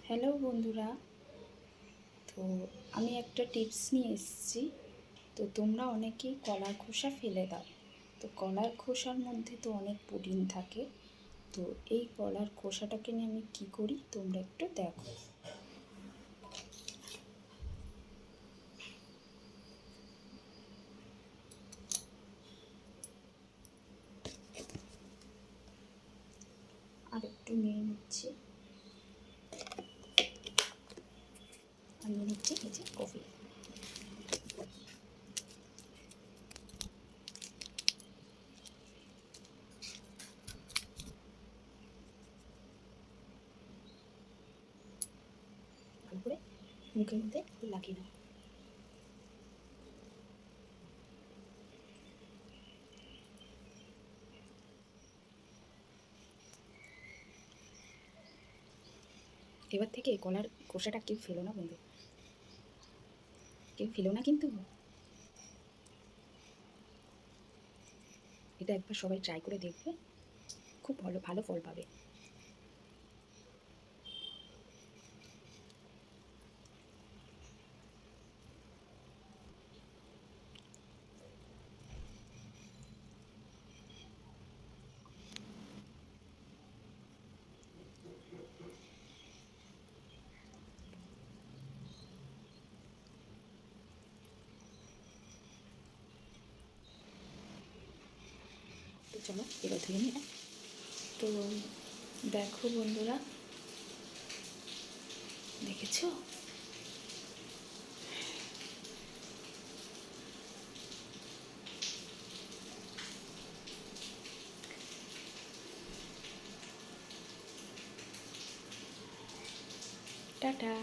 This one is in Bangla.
হ্যালো বন্ধুরা, তো আমি একটা টিপস নিয়ে এসেছি। তো তোমরা অনেকেই কলার খোসা ফেলে দাও। তো কলার খোসার মধ্যে তো অনেক প্রোটিন থাকে। তো এই কলার খোসাটাকে নিয়ে আমি কী করি তোমরা একটু দেখো। আর একটু নিয়ে নিচ্ছি, আর নিয়ে নিচ্ছি এই যে কফি। ভালো করে মুখের মধ্যে লাগিয়ে নাও। এবার থেকে কলার খোসাটা কেউ ফেলো না বন্ধু, কেউ ফেলো না কিন্তু। এটা একবার সবাই ট্রাই করে দেখবে, খুব ভালো ভালো ফল পাবে। তো চলো এবার ধুয়ে নিই। তো দেখো বন্ধুরা, দেখেছো? টাটা।